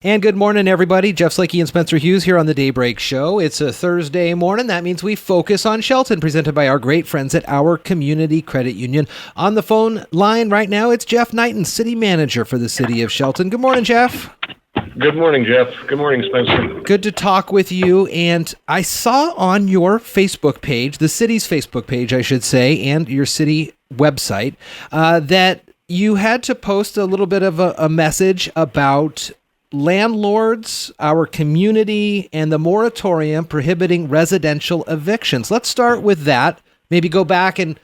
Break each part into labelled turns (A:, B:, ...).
A: And good morning, everybody. Jeff Slakey and Spencer Hughes here on the Daybreak Show. It's a Thursday morning. That means we focus on Shelton, presented by our great friends at Our Community Credit Union. On the phone line right now, it's Jeff Niten, City Manager for the City of Shelton. Good morning, Jeff.
B: Good morning, Jeff. Good morning, Spencer.
A: Good to talk with you. And I saw on your Facebook page, the city's Facebook page, I should say, and your city website, that you had to post a little bit of a message about landlords, our community, and the moratorium prohibiting residential evictions. Let's start with that. Maybe go back and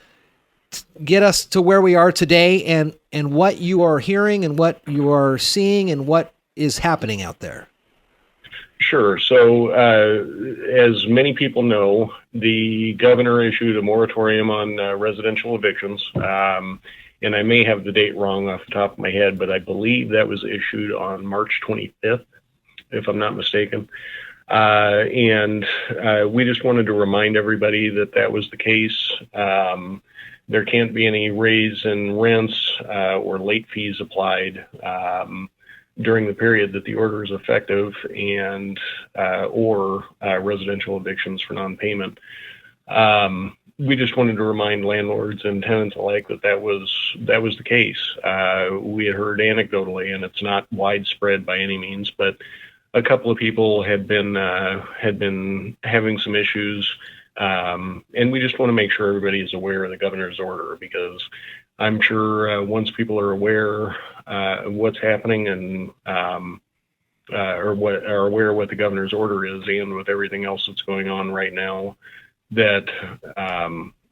A: get us to where we are today and what you are hearing and what you are seeing and what is happening out there.
B: Sure. So, as many people know, the governor issued a moratorium on residential evictions. And I may have the date wrong off the top of my head, but I believe that was issued on March 25th, if I'm not mistaken. And we just wanted to remind everybody that that was the case. There can't be any raise in rents or late fees applied during the period that the order is effective, and or residential evictions for non-payment. We just wanted to remind landlords and tenants alike that was the case. We had heard anecdotally, and it's not widespread by any means, but a couple of people had been having some issues, and we just want to make sure everybody is aware of the governor's order, because I'm sure once people are aware of what's happening and or are aware of what the governor's order is, and with everything else that's going on right now, that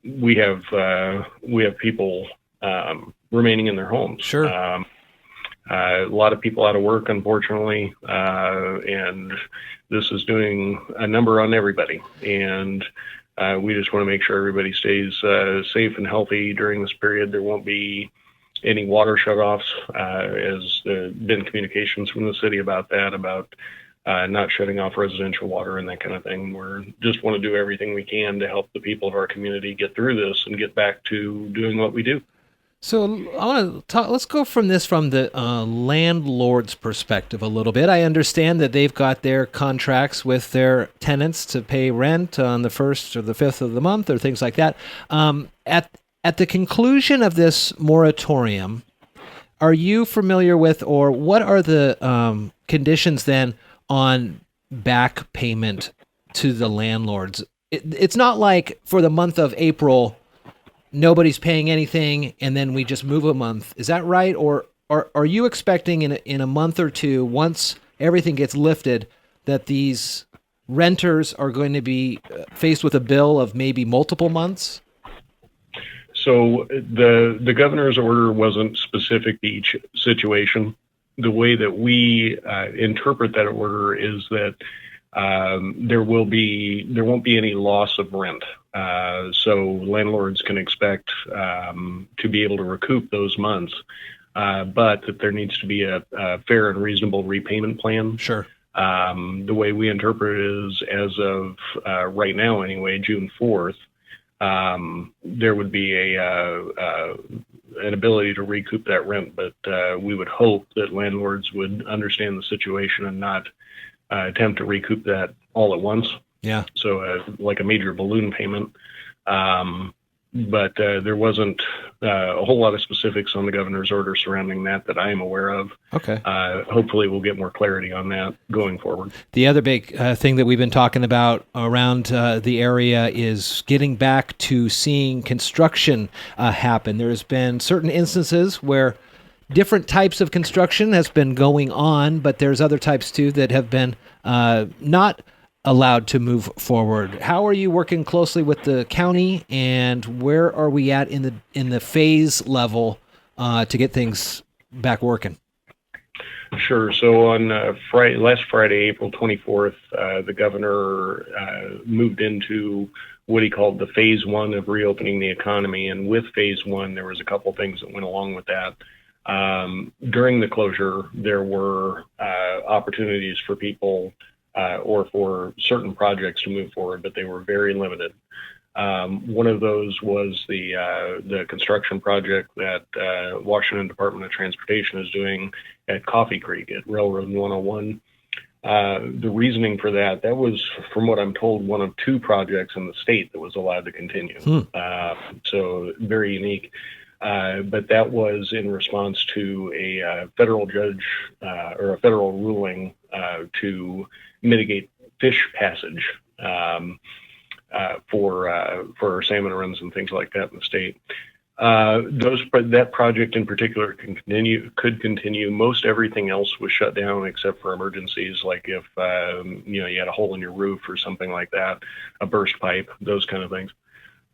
B: we have people remaining in their homes.
A: Sure.
B: A lot of people out of work, unfortunately, and this is doing a number on everybody. And we just want to make sure everybody stays safe and healthy during this period. There won't be any water shutoffs, as there's been communications from the city about that, about not shutting off residential water and that kind of thing. We just want to do everything we can to help the people of our community get through this and get back to doing what we do.
A: So I want to talk. Let's go from the landlord's perspective a little bit. I understand that they've got their contracts with their tenants to pay rent on the 1st or the 5th of the month or things like that. At the conclusion of this moratorium, are you familiar with, or what are the conditions then on back payment to the landlords? It's not like for the month of April, nobody's paying anything and then we just move a month. Is that right? Or are you expecting in a month or two, once everything gets lifted, that these renters are going to be faced with a bill of maybe multiple months?
B: So the governor's order wasn't specific to each situation. The way that we interpret that order is that there won't be any loss of rent. So landlords can expect to be able to recoup those months, but that there needs to be a fair and reasonable repayment plan.
A: Sure.
B: The way we interpret it is, as of right now anyway, June 4th, there would be an ability to recoup that rent, but we would hope that landlords would understand the situation and not attempt to recoup that all at once.
A: Yeah.
B: So like a major balloon payment. But there wasn't a whole lot of specifics on the governor's order surrounding that I am aware of.
A: Okay.
B: Hopefully we'll get more clarity on that going forward.
A: The other big thing that we've been talking about around the area is getting back to seeing construction happen. There's been certain instances where different types of construction has been going on, but there's other types too that have been not allowed to move forward. How are you working closely with the county, and where are we at in the phase level to get things back working?
B: Sure. So on last Friday, April 24th, the governor moved into what he called the phase one of reopening the economy. And with phase one, there was a couple things that went along with that. During the closure, there were opportunities for people or for certain projects to move forward, but they were very limited. One of those was the construction project that Washington Department of Transportation is doing at Coffee Creek at Railroad 101. The reasoning for that was, from what I'm told, one of 2 projects in the state that was allowed to continue. So very unique. But that was in response to a federal judge or a federal ruling to mitigate fish passage for salmon runs and things like that in the state. That project in particular could continue. Most everything else was shut down except for emergencies, like if you had a hole in your roof or something like that, a burst pipe, those kind of things.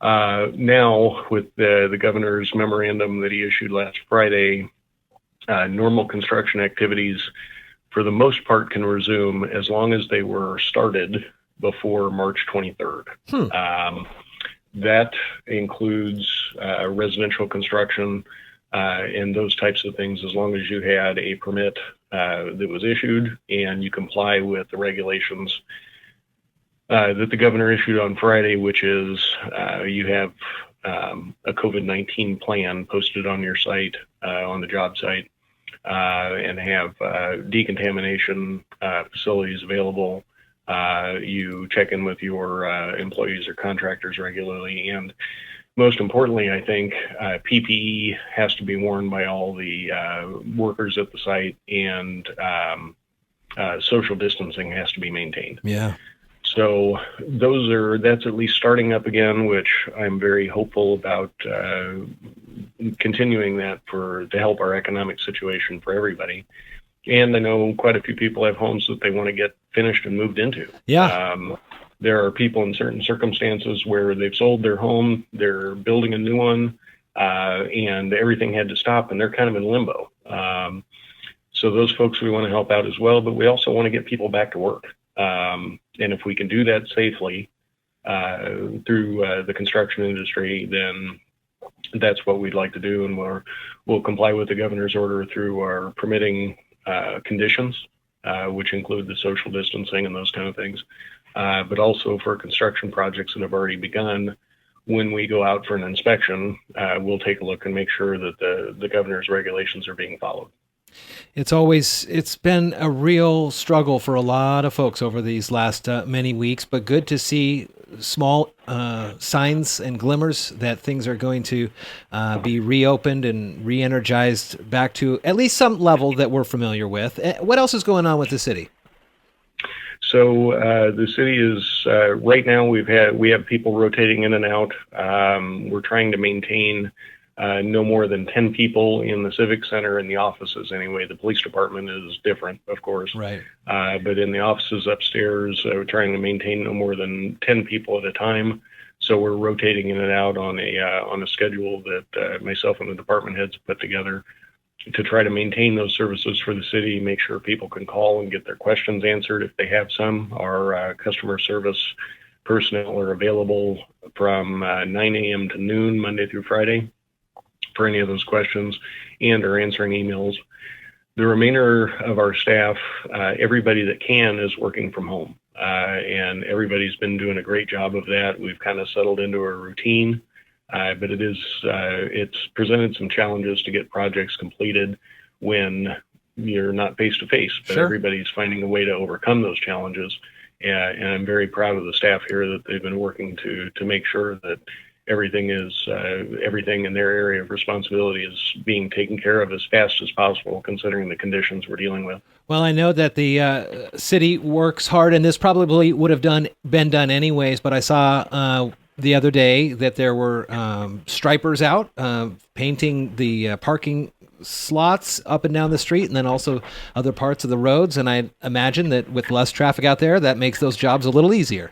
B: Now, with the governor's memorandum that he issued last Friday, normal construction activities, for the most part, can resume as long as they were started before March 23rd. That includes residential construction and those types of things, as long as you had a permit that was issued and you comply with the regulations that the governor issued on Friday, which is you have a COVID-19 plan posted on your site, on the job site, and have decontamination facilities available. You check in with your employees or contractors regularly, and most importantly, I think PPE has to be worn by all the workers at the site, and social distancing has to be maintained.
A: Yeah.
B: So that's at least starting up again, which I'm very hopeful about continuing that to help our economic situation for everybody. And I know quite a few people have homes that they want to get finished and moved into.
A: Yeah.
B: There are people in certain circumstances where they've sold their home, they're building a new one, and everything had to stop, and they're kind of in limbo. So those folks we want to help out as well, but we also want to get people back to work. And if we can do that safely through the construction industry, then that's what we'd like to do, and we'll comply with the governor's order through our permitting conditions, which include the social distancing and those kind of things, but also for construction projects that have already begun. When we go out for an inspection, we'll take a look and make sure that the governor's regulations are being followed.
A: It's been a real struggle for a lot of folks over these last many weeks, but good to see small signs and glimmers that things are going to be reopened and re-energized back to at least some level that we're familiar with. What else is going on with the city?
B: So the city is right now we have people rotating in and out. We're trying to maintain no more than 10 people in the Civic Center in the offices anyway. The police department is different, of course.
A: Right.
B: But in the offices upstairs, we're trying to maintain no more than 10 people at a time. So we're rotating in and out on a schedule that myself and the department heads put together to try to maintain those services for the city, make sure people can call and get their questions answered if they have some. Our customer service personnel are available from 9 a.m. to noon, Monday through Friday, for any of those questions, and are answering emails. The remainder of our staff, everybody that can, is working from home, and everybody's been doing a great job of that. We've kind of settled into a routine, but it's presented some challenges to get projects completed when you're not face to face, but
A: Sure.
B: Everybody's finding a way to overcome those challenges. And I'm very proud of the staff here that they've been working to make sure that everything in their area of responsibility is being taken care of as fast as possible, considering the conditions we're dealing with.
A: Well, I know that the city works hard, and this probably would have been done anyways, but I saw the other day that there were stripers out painting the parking slots up and down the street, and then also other parts of the roads, and I imagine that with less traffic out there, that makes those jobs a little easier.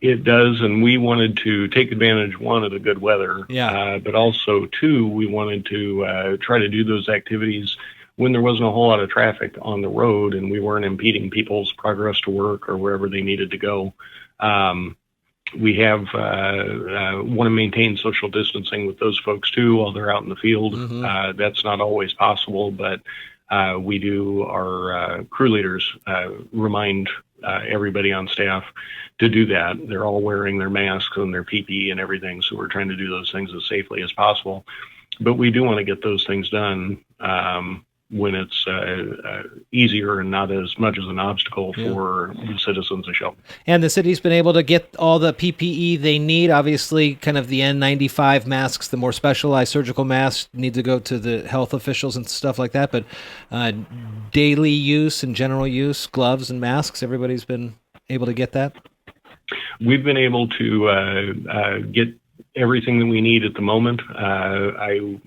B: It does, and we wanted to take advantage, one, of the good weather, but also, two, we wanted to try to do those activities when there wasn't a whole lot of traffic on the road and we weren't impeding people's progress to work or wherever they needed to go. We have want to maintain social distancing with those folks, too, while they're out in the field. Mm-hmm. That's not always possible, but we do. Our crew leaders remind everybody on staff to do that. They're all wearing their masks and their PPE and everything, so we're trying to do those things as safely as possible. But we do want to get those things done when it's easier and not as much as an obstacle for the citizens of Shelton.
A: And the city's been able to get all the PPE they need. Obviously, kind of the N95 masks, the more specialized surgical masks need to go to the health officials and stuff like that. But daily use and general use, gloves and masks, everybody's been able to get that?
B: We've been able to get everything that we need at the moment. I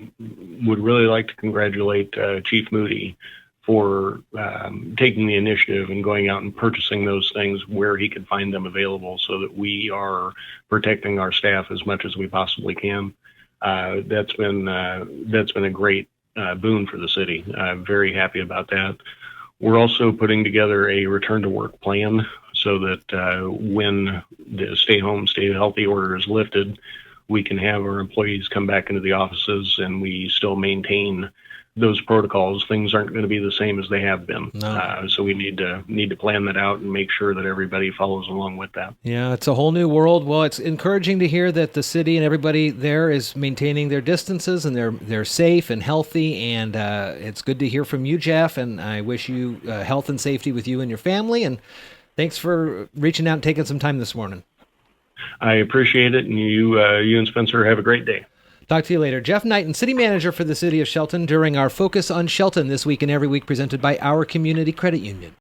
B: would really like to congratulate Chief Moody for taking the initiative and going out and purchasing those things where he could find them available so that we are protecting our staff as much as we possibly can. That's been a great boon for the city. I'm very happy about that. We're also putting together a return to work plan so that when the stay home, stay healthy order is lifted, we can have our employees come back into the offices and we still maintain those protocols. Things aren't going to be the same as they have been. No. So we need to plan that out and make sure that everybody follows along with that.
A: Yeah, it's a whole new world. Well, it's encouraging to hear that the city and everybody there is maintaining their distances and they're safe and healthy. And it's good to hear from you, Jeff. And I wish you health and safety with you and your family. And thanks for reaching out and taking some time this morning.
B: I appreciate it, and you and Spencer have a great day.
A: Talk to you later. Jeff Niten, City Manager for the City of Shelton, during our Focus on Shelton this week and every week, presented by our Community Credit Union.